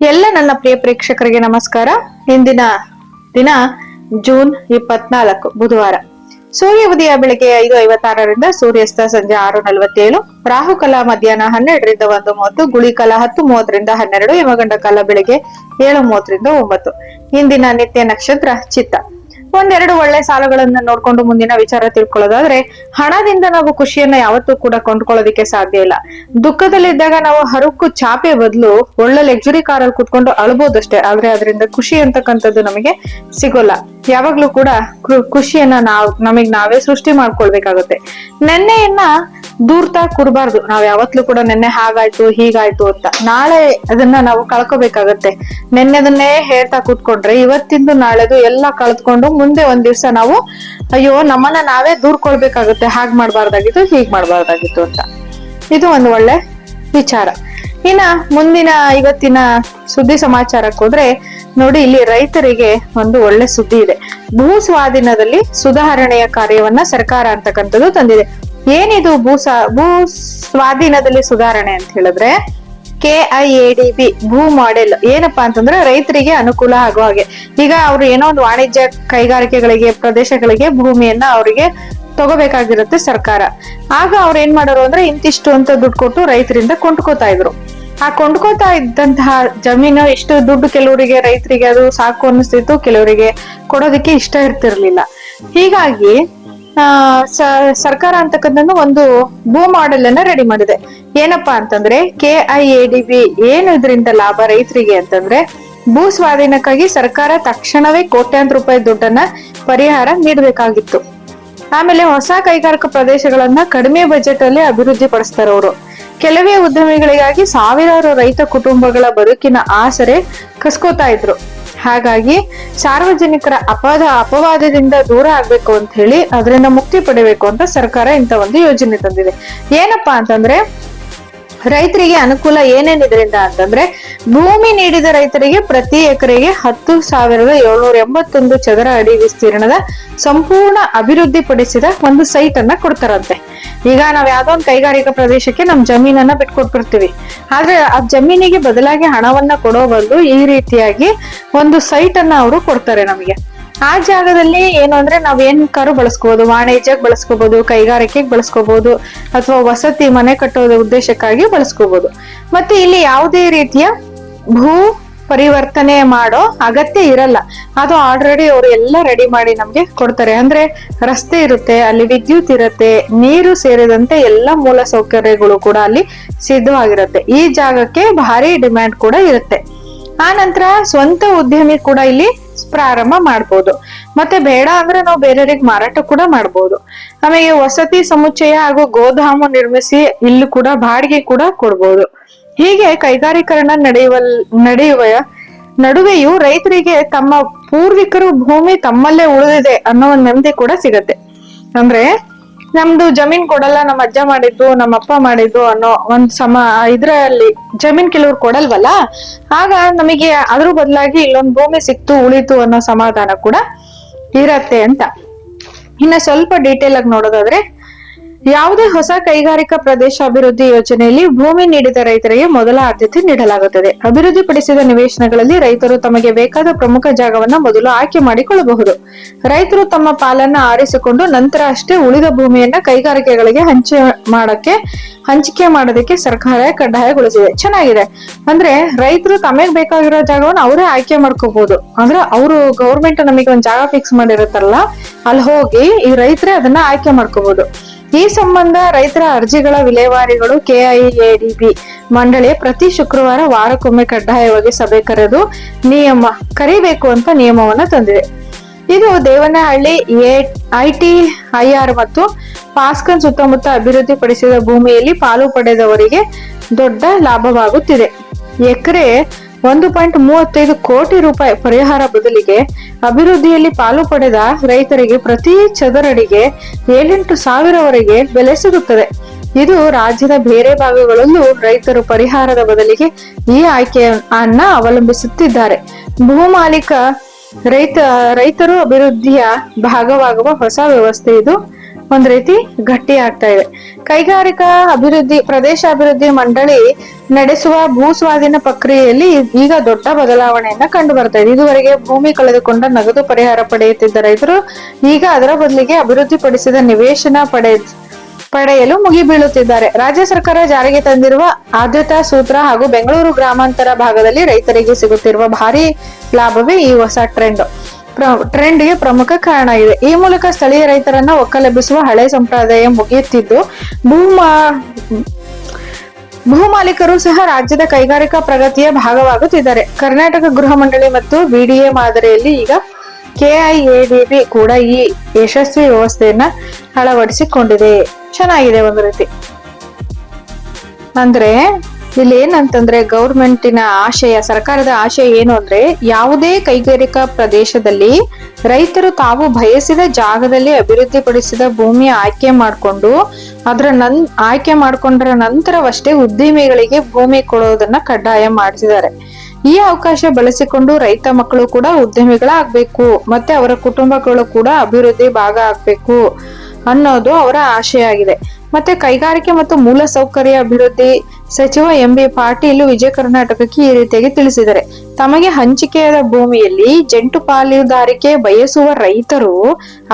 ಎಲ್ಲ ನನ್ನ ಪ್ರಿಯ ಪ್ರೇಕ್ಷಕರಿಗೆ ನಮಸ್ಕಾರ. ಇಂದಿನ ದಿನ ಜೂನ್ 24 ಬುಧವಾರ. ಸೂರ್ಯ ಉದಯ ಬೆಳಗ್ಗೆ 5:56 ಸೂರ್ಯಾಸ್ತ ಸಂಜೆ 6:47. ರಾಹುಕಾಲ ಮಧ್ಯಾಹ್ನ 12 ರಿಂದ 1:30, ಗುಳಿಕಾಲ 10:30 12, ಯಮಗಂಡ ಕಾಲ ಬೆಳಗ್ಗೆ 7:30 9. ಇಂದಿನ ನಿತ್ಯ ನಕ್ಷತ್ರ ಚಿತ್ತ. ಒಂದೆರಡು ಒಳ್ಳೆ ಸಾಲಗಳನ್ನ ನೋಡ್ಕೊಂಡು ಮುಂದಿನ ವಿಚಾರ ತಿಳ್ಕೊಳ್ಳೋದಾದ್ರೆ, ಹಣದಿಂದ ನಾವು ಖುಷಿಯನ್ನ ಯಾವತ್ತೂ ಕೂಡ ಕೊಂಡ್ಕೊಳ್ಳೋದಿಕ್ಕೆ ಸಾಧ್ಯ ಇಲ್ಲ. ದುಃಖದಲ್ಲಿದ್ದಾಗ ನಾವು ಹರಕು ಚಾಪೆ ಬದಲು ಒಳ್ಳೆ ಲಕ್ಸುರಿ ಕಾರಲ್ಲಿ ಕುತ್ಕೊಂಡು ಅಳ್ಬೋದಷ್ಟೇ, ಆದ್ರೆ ಅದರಿಂದ ಖುಷಿ ಅಂತಕ್ಕಂಥದ್ದು ನಮಗೆ ಸಿಗೋಲ್ಲ. ಯಾವಾಗ್ಲೂ ಕೂಡ ಖುಷಿಯನ್ನ ನಮಗ್ ನಾವೇ ಸೃಷ್ಟಿ ಮಾಡ್ಕೊಳ್ಬೇಕಾಗತ್ತೆ. ನೆನ್ನೆಯನ್ನ ದೂರ್ತಾ ಕೂರ್ಬಾರ್ದು. ನಾವ್ ಯಾವತ್ಲೂ ಕೂಡ ನೆನ್ನೆ ಹಾಗಾಯ್ತು ಹೀಗಾಯ್ತು ಅಂತ ನಾಳೆ ಅದನ್ನ ನಾವು ಕಳ್ಕೋಬೇಕಾಗತ್ತೆ. ನೆನ್ನೆದನ್ನೇ ಹೇಳ್ತಾ ಕೂತ್ಕೊಂಡ್ರೆ ಇವತ್ತಿಂದು ನಾಳೆದು ಎಲ್ಲ ಕಳೆದ್ಕೊಂಡು ಮುಂದೆ ಒಂದ್ ದಿವ್ಸ ನಾವು ಅಯ್ಯೋ ನಮ್ಮನ್ನ ನಾವೇ ದೂರ್ಕೊಳ್ಬೇಕಾಗತ್ತೆ, ಹಾಗ್ ಮಾಡ್ಬಾರ್ದಾಗಿತ್ತು ಹೀಗ್ ಮಾಡ್ಬಾರ್ದಾಗಿತ್ತು ಅಂತ. ಇದು ಒಂದು ಒಳ್ಳೆ ವಿಚಾರ. ಇನ್ನ ಮುಂದಿನ ಇವತ್ತಿನ ಸುದ್ದಿ ಸಮಾಚಾರಕ್ಕೆ ಹೋದ್ರೆ ನೋಡಿ, ಇಲ್ಲಿ ರೈತರಿಗೆ ಒಂದು ಒಳ್ಳೆ ಸುದ್ದಿ ಇದೆ. ಭೂ ಸ್ವಾಧೀನದಲ್ಲಿ ಸುಧಾರಣೆಯ ಕಾರ್ಯವನ್ನ ಸರ್ಕಾರ ಅಂತಕ್ಕಂಥದ್ದು ತಂದಿದೆ. ಏನಿದು ಭೂ ಸ್ವಾಧೀನದಲ್ಲಿ ಸುಧಾರಣೆ ಅಂತ ಹೇಳಿದ್ರೆ, KIADB ಭೂ ಮಾಡೆಲ್ ಏನಪ್ಪಾ ಅಂತಂದ್ರೆ ರೈತರಿಗೆ ಅನುಕೂಲ ಆಗೋ ಹಾಗೆ. ಈಗ ಅವ್ರು ಏನೋ ಒಂದು ವಾಣಿಜ್ಯ ಕೈಗಾರಿಕೆಗಳಿಗೆ ಪ್ರದೇಶಗಳಿಗೆ ಭೂಮಿಯನ್ನ ಅವರಿಗೆ ತಗೋಬೇಕಾಗಿರುತ್ತೆ ಸರ್ಕಾರ. ಆಗ ಅವ್ರು ಏನ್ ಮಾಡೋರು ಅಂದ್ರೆ ಇಂತಿಷ್ಟು ಅಂತ ದುಡ್ಡು ಕೊಟ್ಟು ರೈತರಿಂದ ಕೊಂಡ್ಕೋತಾ ಇದ್ರು. ಆ ಕೊಂಡ್ಕೋತಾ ಇದ್ದಂತಹ ಜಮೀನು ಎಷ್ಟು ದುಡ್ಡು ಕೆಲವರಿಗೆ ರೈತರಿಗೆ ಅದು ಸಾಕು ಅನ್ನಿಸ್ತಿತ್ತು, ಕೆಲವರಿಗೆ ಕೊಡೋದಿಕ್ಕೆ ಇಷ್ಟ ಇರ್ತಿರ್ಲಿಲ್ಲ. ಹೀಗಾಗಿ ಸರ್ಕಾರ ಅಂತಕ್ಕಂಥದ್ದು ಒಂದು ಭೂ ಮಾಡೆಲ್ ಅನ್ನ ರೆಡಿ ಮಾಡಿದೆ. ಏನಪ್ಪಾ ಅಂತಂದ್ರೆ KIADB ಏನು ಇದರಿಂದ ಲಾಭ ರೈತರಿಗೆ ಅಂತಂದ್ರೆ, ಭೂ ಸ್ವಾಧೀನಕ್ಕಾಗಿ ಸರ್ಕಾರ ತಕ್ಷಣವೇ ಕೋಟ್ಯಾಂತರ ರೂಪಾಯಿ ದುಡ್ಡನ್ನ ಪರಿಹಾರ ನೀಡಬೇಕಾಗಿತ್ತು. ಆಮೇಲೆ ಹೊಸ ಕೈಗಾರಿಕಾ ಪ್ರದೇಶಗಳನ್ನ ಕಡಿಮೆ ಬಜೆಟ್ ಅಲ್ಲಿ ಅಭಿವೃದ್ಧಿ ಪಡಿಸ್ತಾರೆ ಅವರು. ಕೆಲವೇ ಉದ್ಯಮಿಗಳಿಗಾಗಿ ಸಾವಿರಾರು ರೈತ ಕುಟುಂಬಗಳ ಬದುಕಿನ ಆಸರೆ ಕಸ್ಕೋತಾ ಇದ್ರು. ಹಾಗಾಗಿ ಸಾರ್ವಜನಿಕರ ಅಪವಾದದಿಂದ ದೂರ ಆಗ್ಬೇಕು ಅಂತ ಹೇಳಿ ಅದರಿಂದ ಮುಕ್ತಿ ಪಡಿಬೇಕು ಅಂತ ಸರ್ಕಾರ ಇಂತ ಒಂದು ಯೋಜನೆ ತಂದಿದೆ. ಏನಪ್ಪಾ ಅಂತಂದ್ರೆ ರೈತರಿಗೆ ಅನುಕೂಲ ಏನೇನ್ ಇದರಿಂದ ಅಂತಂದ್ರೆ, ಭೂಮಿ ನೀಡಿದ ರೈತರಿಗೆ ಪ್ರತಿ ಎಕರೆಗೆ 10,781 ಚದರ ಅಡಿ ವಿಸ್ತೀರ್ಣದ ಸಂಪೂರ್ಣ ಅಭಿವೃದ್ಧಿ ಪಡಿಸಿದ ಒಂದು ಸೈಟ್ ಅನ್ನ ಕೊಡ್ತಾರಂತೆ. ಈಗ ನಾವ್ ಯಾವ್ದೋ ಒಂದು ಕೈಗಾರಿಕಾ ಪ್ರದೇಶಕ್ಕೆ ನಮ್ ಜಮೀನನ್ನ ಬಿಟ್ಕೊಟ್ಬಿಡ್ತೀವಿ, ಆದ್ರೆ ಆ ಜಮೀನಿಗೆ ಬದಲಾಗಿ ಹಣವನ್ನ ಕೊಡೋ ಬದಲು ಈ ರೀತಿಯಾಗಿ ಒಂದು ಸೈಟ್ ಅನ್ನ ಅವರು ಕೊಡ್ತಾರೆ ನಮಗೆ. ಆ ಜಾಗದಲ್ಲಿ ಏನು ಅಂದ್ರೆ ನಾವ್ ಏನ್ ಕಾರು ಬಳಸ್ಕೋಬಹುದು, ವಾಣಿಜ್ಯಕ್ಕೆ ಬಳಸ್ಕೋಬಹುದು, ಕೈಗಾರಿಕೆಗೆ ಬಳಸ್ಕೋಬಹುದು, ಅಥವಾ ವಸತಿ ಮನೆ ಕಟ್ಟೋದ ಉದ್ದೇಶಕ್ಕಾಗಿ ಬಳಸ್ಕೋಬಹುದು. ಮತ್ತೆ ಇಲ್ಲಿ ಯಾವುದೇ ರೀತಿಯ ಭೂ ಪರಿವರ್ತನೆ ಮಾಡೋ ಅಗತ್ಯ ಇರಲ್ಲ. ಅದು ಆಲ್ರೆಡಿ ಅವರು ಎಲ್ಲ ರೆಡಿ ಮಾಡಿ ನಮ್ಗೆ ಕೊಡ್ತಾರೆ. ಅಂದ್ರೆ ರಸ್ತೆ ಇರುತ್ತೆ, ಅಲ್ಲಿ ವಿದ್ಯುತ್ ಇರುತ್ತೆ, ನೀರು ಸೇರಿದಂತೆ ಎಲ್ಲ ಮೂಲ ಸೌಕರ್ಯಗಳು ಕೂಡ ಅಲ್ಲಿ ಸಿದ್ಧವಾಗಿರುತ್ತೆ. ಈ ಜಾಗಕ್ಕೆ ಭಾರಿ ಡಿಮ್ಯಾಂಡ್ ಕೂಡ ಇರುತ್ತೆ. ಆ ನಂತರ ಸ್ವಂತ ಉದ್ಯಮಿ ಕೂಡ ಇಲ್ಲಿ ಪ್ರಾರಂಭ ಮಾಡ್ಬೋದು. ಮತ್ತೆ ಬೇಡ ಅಂದ್ರೆ ನಾವು ಬೇರೆಯವ್ರಿಗೆ ಮಾರಾಟ ಕೂಡ ಮಾಡ್ಬೋದು. ಆಮೇಲೆ ವಸತಿ ಸಮುಚ್ಚಯ ಹಾಗೂ ಗೋದಾಮು ನಿರ್ಮಿಸಿ ಇಲ್ಲಿ ಕೂಡ ಬಾಡಿಗೆ ಕೂಡ ಕೊಡ್ಬೋದು. ಹೀಗೆ ಕೈಗಾರೀಕರಣ ನಡೆಯುವ ನಡುವೆಯೂ ರೈತರಿಗೆ ತಮ್ಮ ಪೂರ್ವಿಕರು ಭೂಮಿ ತಮ್ಮಲ್ಲೇ ಉಳಿದಿದೆ ಅನ್ನೋ ಒಂದು ನೆಮ್ಮದಿ ಕೂಡ ಸಿಗತ್ತೆ. ಅಂದ್ರೆ ನಮ್ದು ಜಮೀನ್ ಕೊಡಲ್ಲ, ನಮ್ಮ ಅಜ್ಜ ಮಾಡಿದ್ದು ನಮ್ಮ ಅಪ್ಪ ಮಾಡಿದ್ದು ಅನ್ನೋ ಒಂದ್ ಇದ್ರಲ್ಲಿ ಜಮೀನ್ ಕೆಲವ್ರು ಕೊಡಲ್ವಲ್ಲ, ಆಗ ನಮಗೆ ಅದ್ರ ಬದಲಾಗಿ ಇಲ್ಲೊಂದು ಭೂಮಿ ಸಿಕ್ತು ಉಳಿತು ಅನ್ನೋ ಸಮಾಧಾನ ಕೂಡ ಇರತ್ತೆ ಅಂತ. ಇನ್ನ ಸ್ವಲ್ಪ ಡೀಟೇಲ್ ಆಗಿ ನೋಡೋದಾದ್ರೆ, ಯಾವುದೇ ಹೊಸ ಕೈಗಾರಿಕಾ ಪ್ರದೇಶ ಅಭಿವೃದ್ಧಿ ಯೋಜನೆಯಲ್ಲಿ ಭೂಮಿ ನೀಡಿದ ರೈತರಿಗೆ ಮೊದಲ ಆದ್ಯತೆ ನೀಡಲಾಗುತ್ತದೆ. ಅಭಿವೃದ್ಧಿಪಡಿಸಿದ ನಿವೇಶನಗಳಲ್ಲಿ ರೈತರು ತಮಗೆ ಬೇಕಾದ ಪ್ರಮುಖ ಜಾಗವನ್ನ ಮೊದಲು ಆಯ್ಕೆ ಮಾಡಿಕೊಳ್ಳಬಹುದು. ರೈತರು ತಮ್ಮ ಪಾಲನ್ನ ಆರಿಸಿಕೊಂಡು ನಂತರ ಅಷ್ಟೇ ಉಳಿದ ಭೂಮಿಯನ್ನ ಕೈಗಾರಿಕೆಗಳಿಗೆ ಹಂಚಿಕೆ ಮಾಡೋದಕ್ಕೆ ಸರ್ಕಾರ ಕಡ್ಡಾಯಗೊಳಿಸಿದೆ. ಚೆನ್ನಾಗಿದೆ. ಅಂದ್ರೆ ರೈತರು ತಮಗೆ ಬೇಕಾಗಿರೋ ಜಾಗವನ್ನು ಅವರೇ ಆಯ್ಕೆ ಮಾಡ್ಕೋಬಹುದು. ಅಂದ್ರೆ ಅವರು ಗೌರ್ಮೆಂಟ್ ನಮಗೆ ಒಂದ್ ಜಾಗ ಫಿಕ್ಸ್ ಮಾಡಿರುತ್ತಲ್ಲ, ಅಲ್ಲಿ ಹೋಗಿ ಈ ರೈತರೇ ಅದನ್ನ ಆಯ್ಕೆ ಮಾಡ್ಕೋಬಹುದು. ಈ ಸಂಬಂಧ ರೈತರ ಅರ್ಜಿಗಳ ವಿಲೇವಾರಿಗಳು KIADB ಮಂಡಳಿ ಪ್ರತಿ ಶುಕ್ರವಾರ ವಾರಕ್ಕೊಮ್ಮೆ ಕಡ್ಡಾಯವಾಗಿ ಸಭೆ ಕರೀಬೇಕು ಅಂತ ನಿಯಮವನ್ನ ತಂದಿದೆ. ಇದು ದೇವನಹಳ್ಳಿ ITIR ಮತ್ತು ಪಾಸ್ಕನ್ ಸುತ್ತಮುತ್ತ ಅಭಿವೃದ್ಧಿ ಪಡಿಸಿದ ಭೂಮಿಯಲ್ಲಿ ಪಾಲು ಪಡೆದವರಿಗೆ ದೊಡ್ಡ ಲಾಭವಾಗುತ್ತಿದೆ. ಎಕರೆ 1.35 ಕೋಟಿ ರೂಪಾಯಿ ಪರಿಹಾರ ಬದಲಿಗೆ ಅಭಿವೃದ್ಧಿಯಲ್ಲಿ ಪಾಲು ಪಡೆದ ರೈತರಿಗೆ ಪ್ರತಿ ಚದರಡಿಗೆ 7,000 ಬೆಲೆ ಸಿಗುತ್ತದೆ. ಇದು ರಾಜ್ಯದ ಬೇರೆ ಭಾಗಗಳಲ್ಲೂ ರೈತರು ಪರಿಹಾರದ ಬದಲಿಗೆ ಈ ಆಯ್ಕೆಯನ್ನ ಅವಲಂಬಿಸುತ್ತಿದ್ದಾರೆ. ಭೂಮಾಲೀಕ ರೈತರು ಅಭಿವೃದ್ಧಿಯ ಭಾಗವಾಗುವ ಹೊಸ ವ್ಯವಸ್ಥೆ ಇದು ಒಂದ್ ರೀತಿ ಗಟ್ಟಿ ಆಗ್ತಾ ಇದೆ. ಕೈಗಾರಿಕಾ ಅಭಿವೃದ್ಧಿ ಪ್ರದೇಶ ಅಭಿವೃದ್ಧಿ ಮಂಡಳಿ ನಡೆಸುವ ಭೂ ಸ್ವಾಧೀನ ಪ್ರಕ್ರಿಯೆಯಲ್ಲಿ ಈಗ ದೊಡ್ಡ ಬದಲಾವಣೆಯನ್ನ ಕಂಡು ಬರ್ತಾ ಇದೆ. ಇದುವರೆಗೆ ಭೂಮಿ ಕಳೆದುಕೊಂಡ ನಗದು ಪರಿಹಾರ ಪಡೆಯುತ್ತಿದ್ದ ರೈತರು ಈಗ ಅದರ ಬದಲಿಗೆ ಅಭಿವೃದ್ಧಿಪಡಿಸಿದ ನಿವೇಶನ ಪಡೆಯಲು ಮುಗಿಬೀಳುತ್ತಿದ್ದಾರೆ. ರಾಜ್ಯ ಸರ್ಕಾರ ಜಾರಿಗೆ ತಂದಿರುವ ಆದ್ಯತಾ ಸೂತ್ರ ಹಾಗೂ ಬೆಂಗಳೂರು ಗ್ರಾಮಾಂತರ ಭಾಗದಲ್ಲಿ ರೈತರಿಗೆ ಸಿಗುತ್ತಿರುವ ಭಾರಿ ಲಾಭವೇ ಈ ಹೊಸ ಟ್ರೆಂಡ್ಗೆ ಪ್ರಮುಖ ಕಾರಣ ಇದೆ. ಈ ಮೂಲಕ ಸ್ಥಳೀಯ ರೈತರನ್ನ ಒಕ್ಕಲೆಬ್ಬಿಸುವ ಹಳೆ ಸಂಪ್ರದಾಯ ಮುಗಿಯುತ್ತಿದ್ದು ಭೂಮಾಲೀಕರು ಸಹ ರಾಜ್ಯದ ಕೈಗಾರಿಕಾ ಪ್ರಗತಿಯ ಭಾಗವಾಗುತ್ತಿದ್ದಾರೆ. ಕರ್ನಾಟಕ ಗೃಹ ಮಂಡಳಿ ಮತ್ತು ಬಿಡಿಎ ಮಾದರಿಯಲ್ಲಿ ಈಗ ಕೆಐಎಡಿಬಿ ಕೂಡ ಈ ಯಶಸ್ವಿ ವ್ಯವಸ್ಥೆಯನ್ನ ಅಳವಡಿಸಿಕೊಂಡಿದೆ. ಚೆನ್ನಾಗಿದೆ ಒಂದು ರೀತಿ. ಅಂದ್ರೆ ಇಲ್ಲಿ ಏನಂತಂದ್ರೆ ಗೌರ್ಮೆಂಟಿನ ಆಶಯ, ಸರ್ಕಾರದ ಆಶಯ ಏನು ಅಂದ್ರೆ ಯಾವುದೇ ಕೈಗಾರಿಕಾ ಪ್ರದೇಶದಲ್ಲಿ ರೈತರು ತಾವು ಬಯಸಿದ ಜಾಗದಲ್ಲಿ ಅಭಿವೃದ್ಧಿಪಡಿಸಿದ ಭೂಮಿ ಆಯ್ಕೆ ಮಾಡಿಕೊಂಡು ಆಯ್ಕೆ ಮಾಡ್ಕೊಂಡ್ರ ನಂತರವಷ್ಟೇ ಉದ್ದಿಮೆಗಳಿಗೆ ಭೂಮಿ ಕೊಡೋದನ್ನ ಕಡ್ಡಾಯ ಮಾಡಿಸಿದ್ದಾರೆ. ಈ ಅವಕಾಶ ಬಳಸಿಕೊಂಡು ರೈತ ಮಕ್ಕಳು ಕೂಡ ಉದ್ಯಮಿಗಳಾಗ್ಬೇಕು, ಮತ್ತೆ ಅವರ ಕುಟುಂಬಗಳು ಕೂಡ ಅಭಿವೃದ್ಧಿ ಭಾಗ ಆಗ್ಬೇಕು ಅನ್ನೋದು ಅವರ ಆಶಯ ಆಗಿದೆ. ಮತ್ತೆ ಕೈಗಾರಿಕೆ ಮತ್ತು ಮೂಲ ಸೌಕರ್ಯ ಅಭಿವೃದ್ಧಿ ಸಚಿವ ಎಂಬಿ ಪಾಟೀಲ್ ವಿಜಯ ಕರ್ನಾಟಕಕ್ಕೆ ಈ ರೀತಿಯಾಗಿ ತಿಳಿಸಿದ್ದಾರೆ. ತಮಗೆ ಹಂಚಿಕೆಯಾದ ಭೂಮಿಯಲ್ಲಿ ಜಂಟು ಪಾಲುದಾರಿಕೆ ಬಯಸುವ ರೈತರು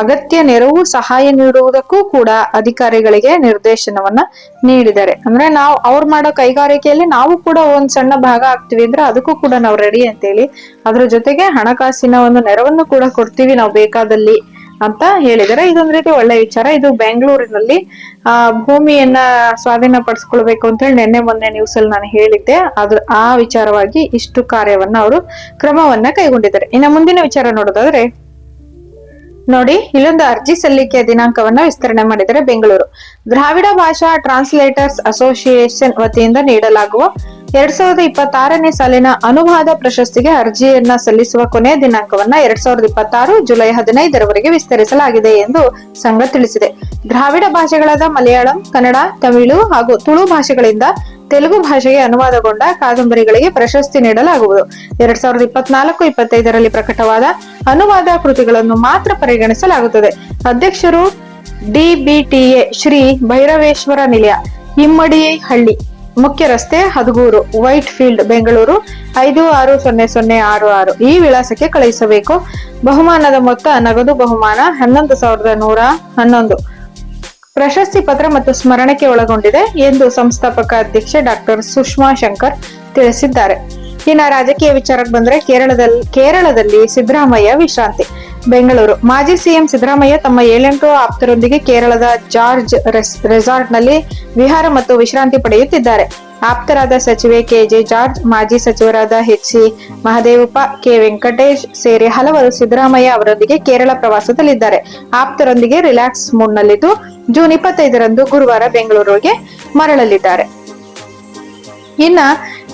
ಅಗತ್ಯ ನೆರವು ಸಹಾಯ ನೀಡುವುದಕ್ಕೂ ಕೂಡ ಅಧಿಕಾರಿಗಳಿಗೆ ನಿರ್ದೇಶನವನ್ನ ನೀಡಿದ್ದಾರೆ. ಅಂದ್ರೆ ಅವ್ರು ಮಾಡೋ ಕೈಗಾರಿಕೆಯಲ್ಲಿ ನಾವು ಕೂಡ ಒಂದ್ ಸಣ್ಣ ಭಾಗ ಆಗ್ತೀವಿ ಅಂದ್ರೆ ಅದಕ್ಕೂ ಕೂಡ ನಾವು ರೆಡಿ ಅಂತೇಳಿ, ಅದ್ರ ಜೊತೆಗೆ ಹಣಕಾಸಿನ ಒಂದು ನೆರವನ್ನು ಕೂಡ ಕೊಡ್ತೀವಿ ನಾವು ಬೇಕಾದಲ್ಲಿ ಅಂತ ಹೇಳಿದರೆ ಇದೊಂದ್ ರೀತಿ ಒಳ್ಳೆ ವಿಚಾರ. ಇದು ಬೆಂಗಳೂರಿನಲ್ಲಿ ಭೂಮಿಯನ್ನ ಸ್ವಾಧೀನ ಪಡಿಸ್ಕೊಳ್ಬೇಕು ಅಂತ ಹೇಳಿ ಮೊನ್ನೆ ನ್ಯೂಸ್ ಅಲ್ಲಿ ನಾನು ಹೇಳಿದ್ದೆ. ಆ ವಿಚಾರವಾಗಿ ಇಷ್ಟು ಕಾರ್ಯವನ್ನ ಅವರು ಕ್ರಮವನ್ನ ಕೈಗೊಂಡಿದ್ದಾರೆ. ಇನ್ನು ಮುಂದಿನ ವಿಚಾರ ನೋಡೋದಾದ್ರೆ ನೋಡಿ, ಇಲ್ಲೊಂದು ಅರ್ಜಿ ಸಲ್ಲಿಕೆಯ ದಿನಾಂಕವನ್ನ ವಿಸ್ತರಣೆ ಮಾಡಿದರೆ ಬೆಂಗಳೂರು ದ್ರಾವಿಡ ಭಾಷಾ ಟ್ರಾನ್ಸ್ಲೇಟರ್ಸ್ ಅಸೋಸಿಯೇಷನ್ ವತಿಯಿಂದ ನೀಡಲಾಗುವ 2026ನೇ ಸಾಲಿನ ಅನುವಾದ ಪ್ರಶಸ್ತಿಗೆ ಅರ್ಜಿಯನ್ನ ಸಲ್ಲಿಸುವ ಕೊನೆಯ ದಿನಾಂಕವನ್ನ 2026 ಜುಲೈ 15ರವರೆಗೆ ವಿಸ್ತರಿಸಲಾಗಿದೆ ಎಂದು ಸಂಘ ತಿಳಿಸಿದೆ. ದ್ರಾವಿಡ ಭಾಷೆಗಳಾದ ಮಲಯಾಳಂ, ಕನ್ನಡ, ತಮಿಳು ಹಾಗೂ ತುಳು ಭಾಷೆಗಳಿಂದ ತೆಲುಗು ಭಾಷೆಗೆ ಅನುವಾದಗೊಂಡ ಕಾದಂಬರಿಗಳಿಗೆ ಪ್ರಶಸ್ತಿ ನೀಡಲಾಗುವುದು. 2024-25ರಲ್ಲಿ ಪ್ರಕಟವಾದ ಅನುವಾದ ಕೃತಿಗಳನ್ನು ಮಾತ್ರ ಪರಿಗಣಿಸಲಾಗುತ್ತದೆ. ಅಧ್ಯಕ್ಷರು ಡಿಬಿಟಿಎ ಶ್ರೀ ಭೈರವೇಶ್ವರ ನಿಲಯ, ಇಮ್ಮಡಿಹಳ್ಳಿ, ಮುಖ್ಯ ರಸ್ತೆ, ಹದಗೂರು, ವೈಟ್ ಫೀಲ್ಡ್, ಬೆಂಗಳೂರು 560066 ಈ ವಿಳಾಸಕ್ಕೆ ಕಳುಹಿಸಬೇಕು. ಬಹುಮಾನದ ಮೊತ್ತ ನಗದು ಬಹುಮಾನ 11,111 ಪ್ರಶಸ್ತಿ ಪತ್ರ ಮತ್ತು ಸ್ಮರಣಕ್ಕೆ ಒಳಗೊಂಡಿದೆ ಎಂದು ಸಂಸ್ಥಾಪಕ ಅಧ್ಯಕ್ಷೆ ಡಾಕ್ಟರ್ ಸುಷ್ಮಾ ಶಂಕರ್ ತಿಳಿಸಿದ್ದಾರೆ. ಇನ್ನು ರಾಜಕೀಯ ವಿಚಾರಕ್ಕೆ ಬಂದ್ರೆ ಕೇರಳದಲ್ಲಿ ಸಿದ್ದರಾಮಯ್ಯ ವಿಶ್ರಾಂತಿ. ಬೆಂಗಳೂರು ಮಾಜಿ ಸಿಎಂ ಸಿದ್ದರಾಮಯ್ಯ ತಮ್ಮ 7-8 ಆಪ್ತರೊಂದಿಗೆ ಕೇರಳದ ಜಾರ್ಜ್ ರೆಸಾರ್ಟ್ ನಲ್ಲಿ ವಿಹಾರ ಮತ್ತು ವಿಶ್ರಾಂತಿ ಪಡೆಯುತ್ತಿದ್ದಾರೆ. ಆಪ್ತರಾದ ಸಚಿವೆ ಕೆಜೆ ಜಾರ್ಜ್, ಮಾಜಿ ಸಚಿವರಾದ ಎಚ್.ಸಿ. ಮಹದೇವಪ್ಪ, ಕೆ. ವೆಂಕಟೇಶ್ ಸೇರಿ ಹಲವರು ಸಿದ್ದರಾಮಯ್ಯ ಅವರೊಂದಿಗೆ ಕೇರಳ ಪ್ರವಾಸದಲ್ಲಿದ್ದಾರೆ. ಆಪ್ತರೊಂದಿಗೆ ರಿಲ್ಯಾಕ್ಸ್ ಮೂಡ್ ನಲ್ಲಿದ್ದು ಜೂನ್ 25ರಂದು ಗುರುವಾರ ಬೆಂಗಳೂರಿಗೆ ಮರಳಲಿದ್ದಾರೆ. ಇನ್ನ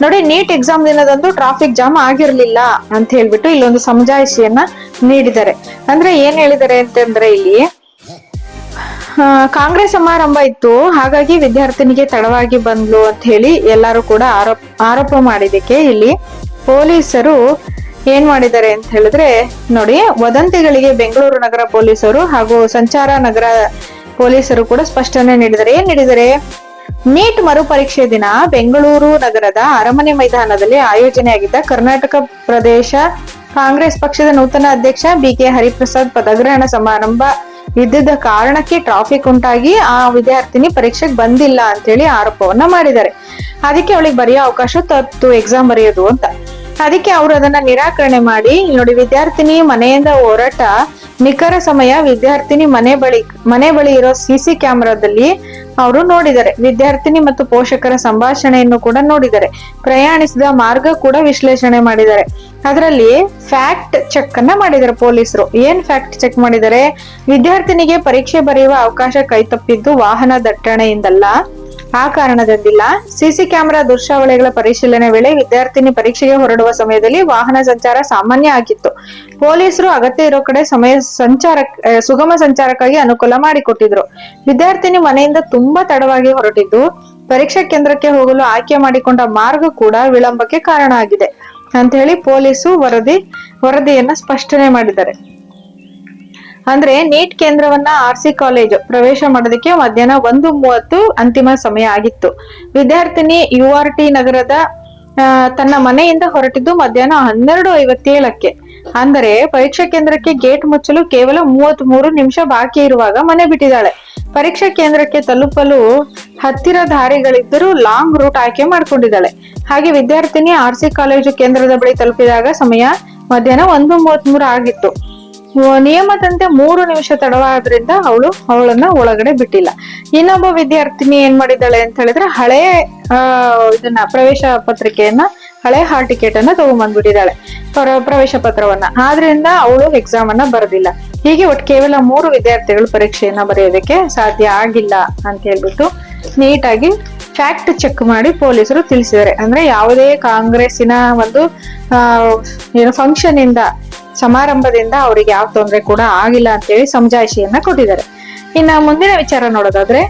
ನೋಡಿ, ನೀಟ್ ಎಕ್ಸಾಮ್ ದಿನದಂದು ಟ್ರಾಫಿಕ್ ಜಾಮ್ ಆಗಿರ್ಲಿಲ್ಲ ಅಂತ ಹೇಳ್ಬಿಟ್ಟು ಇಲ್ಲೊಂದು ಸಮಜಾಯಿಷಿಯನ್ನ ನೀಡಿದ್ದಾರೆ. ಅಂದ್ರೆ ಏನ್ ಹೇಳಿದ್ದಾರೆ ಅಂತಂದ್ರೆ, ಇಲ್ಲಿ ಕಾಂಗ್ರೆಸ್ ಸಮಾರಂಭ ಇತ್ತು, ಹಾಗಾಗಿ ವಿದ್ಯಾರ್ಥಿನಿಗೆ ತಡವಾಗಿ ಬಂದ್ಲು ಅಂತ ಹೇಳಿ ಎಲ್ಲರೂ ಕೂಡ ಆರೋಪ ಮಾಡಿದಕ್ಕೆ ಇಲ್ಲಿ ಪೊಲೀಸರು ಏನ್ ಮಾಡಿದ್ದಾರೆ ಅಂತ ಹೇಳಿದ್ರೆ, ನೋಡಿ, ವದಂತಿಗಳಿಗೆ ಬೆಂಗಳೂರು ನಗರ ಪೊಲೀಸರು ಹಾಗೂ ಸಂಚಾರ ನಗರ ಪೊಲೀಸರು ಕೂಡ ಸ್ಪಷ್ಟನೆ ನೀಡಿದ್ದಾರೆ. ಏನ್ ನೀಡಿದ್ದಾರೆ? ನೀಟ್ ಮರುಪರೀಕ್ಷೆ ದಿನ ಬೆಂಗಳೂರು ನಗರದ ಅರಮನೆ ಮೈದಾನದಲ್ಲಿ ಆಯೋಜನೆಯಾಗಿದ್ದ ಕರ್ನಾಟಕ ಪ್ರದೇಶ ಕಾಂಗ್ರೆಸ್ ಪಕ್ಷದ ನೂತನ ಅಧ್ಯಕ್ಷ ಬಿಕೆ ಹರಿಪ್ರಸಾದ್ ಪದಗ್ರಹಣ ಸಮಾರಂಭ ಇದ್ದಿದ್ದ ಕಾರಣಕ್ಕೆ ಟ್ರಾಫಿಕ್ ಉಂಟಾಗಿ ಆ ವಿದ್ಯಾರ್ಥಿನಿ ಪರೀಕ್ಷೆಗೆ ಬಂದಿಲ್ಲ ಅಂತೇಳಿ ಆರೋಪವನ್ನ ಮಾಡಿದ್ದಾರೆ. ಅದಕ್ಕೆ ಅವಳಿಗೆ ಬರೆಯೋ ಅವಕಾಶ ತತ್ತು ಎಕ್ಸಾಮ್ ಬರೆಯೋದು ಅಂತ. ಅದಕ್ಕೆ ಅವರು ಅದನ್ನ ನಿರಾಕರಣೆ ಮಾಡಿ, ನೋಡಿ, ವಿದ್ಯಾರ್ಥಿನಿ ಮನೆಯಿಂದ ಹೊರಟ ನಿಖರ ಸಮಯ ವಿದ್ಯಾರ್ಥಿನಿ ಮನೆ ಬಳಿ ಇರೋ ಸಿಸಿ ಕ್ಯಾಮೆರಾದಲ್ಲಿ ಅವರು ನೋಡಿದ್ದಾರೆ. ವಿದ್ಯಾರ್ಥಿನಿ ಮತ್ತು ಪೋಷಕರ ಸಂಭಾಷಣೆಯನ್ನು ಕೂಡ ನೋಡಿದ್ದಾರೆ. ಪ್ರಯಾಣಿಸಿದ ಮಾರ್ಗ ಕೂಡ ವಿಶ್ಲೇಷಣೆ ಮಾಡಿದ್ದಾರೆ. ಅದರಲ್ಲಿ ಫ್ಯಾಕ್ಟ್ ಚೆಕ್ ಅನ್ನ ಮಾಡಿದ್ದಾರೆ ಪೊಲೀಸರು. ಏನ್ ಫ್ಯಾಕ್ಟ್ ಚೆಕ್ ಮಾಡಿದ್ದಾರೆ? ವಿದ್ಯಾರ್ಥಿನಿಗೆ ಪರೀಕ್ಷೆ ಬರೆಯುವ ಅವಕಾಶ ಕೈತಪ್ಪಿದ್ದು ವಾಹನ ದಟ್ಟಣೆಯಿಂದಲ್ಲ, ಆ ಕಾರಣದಿಂದಿಲ್ಲ. ಸಿಸಿ ಕ್ಯಾಮೆರಾ ದೃಶ್ಯಾವಳಿಗಳ ಪರಿಶೀಲನೆ ವೇಳೆ ವಿದ್ಯಾರ್ಥಿನಿ ಪರೀಕ್ಷೆಗೆ ಹೊರಡುವ ಸಮಯದಲ್ಲಿ ವಾಹನ ಸಂಚಾರ ಸಾಮಾನ್ಯ ಆಗಿತ್ತು. ಪೊಲೀಸರು ಅಗತ್ಯ ಇರೋ ಕಡೆ ಸುಗಮ ಸಂಚಾರಕ್ಕಾಗಿ ಅನುಕೂಲ ಮಾಡಿಕೊಟ್ಟಿದ್ರು. ವಿದ್ಯಾರ್ಥಿನಿ ಮನೆಯಿಂದ ತುಂಬಾ ತಡವಾಗಿ ಹೊರಟಿದ್ದು ಪರೀಕ್ಷಾ ಕೇಂದ್ರಕ್ಕೆ ಹೋಗಲು ಆಯ್ಕೆ ಮಾಡಿಕೊಂಡ ಮಾರ್ಗ ಕೂಡ ವಿಳಂಬಕ್ಕೆ ಕಾರಣ ಆಗಿದೆ ಅಂತ ಹೇಳಿ ಪೊಲೀಸರು ವರದಿಯನ್ನ ಸ್ಪಷ್ಟನೆ ಮಾಡಿದ್ದಾರೆ. ಅಂದ್ರೆ ನೀಟ್ ಕೇಂದ್ರವನ್ನ RC ಕಾಲೇಜು ಪ್ರವೇಶ ಮಾಡೋದಕ್ಕೆ ಮಧ್ಯಾಹ್ನ 1:30 ಅಂತಿಮ ಸಮಯ ಆಗಿತ್ತು. ವಿದ್ಯಾರ್ಥಿನಿ URT ನಗರದ ತನ್ನ ಮನೆಯಿಂದ ಹೊರಟಿದ್ದು ಮಧ್ಯಾಹ್ನ 12:57ಕ್ಕೆ. ಅಂದರೆ ಪರೀಕ್ಷಾ ಕೇಂದ್ರಕ್ಕೆ ಗೇಟ್ ಮುಚ್ಚಲು ಕೇವಲ 33 ನಿಮಿಷ ಬಾಕಿ ಇರುವಾಗ ಮನೆ ಬಿಟ್ಟಿದ್ದಾಳೆ. ಪರೀಕ್ಷಾ ಕೇಂದ್ರಕ್ಕೆ ತಲುಪಲು ಹತ್ತಿರ ದಾರಿಗಳಿದ್ದರೂ ಲಾಂಗ್ ರೂಟ್ ಆಯ್ಕೆ ಮಾಡ್ಕೊಂಡಿದ್ದಾಳೆ. ಹಾಗೆ ವಿದ್ಯಾರ್ಥಿನಿ RC ಕಾಲೇಜು ಕೇಂದ್ರದ ಬಳಿ ತಲುಪಿದಾಗ ಸಮಯ ಮಧ್ಯಾಹ್ನ 1:33 ಆಗಿತ್ತು. ನಿಯಮದಂತೆ 3 ನಿಮಿಷ ತಡವಾದ್ರಿಂದ ಅವಳನ್ನ ಒಳಗಡೆ ಬಿಟ್ಟಿಲ್ಲ. ಇನ್ನೊಬ್ಬ ವಿದ್ಯಾರ್ಥಿನಿ ಏನ್ ಮಾಡಿದ್ದಾಳೆ ಅಂತ ಹೇಳಿದ್ರೆ ಹಳೆ ಇದನ್ನ ಪ್ರವೇಶ ಪತ್ರಿಕೆಯನ್ನ, ಹಳೆ ಹಾಲ್ ಟಿಕೆಟ್ ಅನ್ನ ತಗೊಂಡ್ಬಂದ್ಬಿಟ್ಟಿದ್ದಾಳೆ, ಪ್ರವೇಶ ಪತ್ರವನ್ನ. ಆದ್ರಿಂದ ಅವಳು ಎಕ್ಸಾಮ್ ಅನ್ನ ಬರೆದಿಲ್ಲ. ಹೀಗೆ ಒಟ್ಟು ಕೇವಲ 3 ವಿದ್ಯಾರ್ಥಿಗಳು ಪರೀಕ್ಷೆಯನ್ನ ಬರೆಯೋದಕ್ಕೆ ಸಾಧ್ಯ ಆಗಿಲ್ಲ ಅಂತ ಹೇಳ್ಬಿಟ್ಟು ನೀಟಾಗಿ ಫ್ಯಾಕ್ಟ್ ಚೆಕ್ ಮಾಡಿ ಪೊಲೀಸರು ತಿಳಿಸಿದ್ದಾರೆ. ಅಂದ್ರೆ ಯಾವುದೇ ಕಾಂಗ್ರೆಸ್ಸಿನ ಒಂದು ಫಂಕ್ಷನ್ ಇಂದ, ಸಮಾರಂಭದಿಂದ ಅವರಿಗೆ ಯಾವ ತೊಂದರೆ ಕೂಡ ಆಗಿಲ್ಲ ಅಂತೇಳಿ ಸಮಜಾಯಿಷಿಯನ್ನ ಕೊಟ್ಟಿದ್ದಾರೆ. ಇನ್ನ ಮುಂದಿನ ವಿಚಾರ ನೋಡೋದಾದ್ರೆ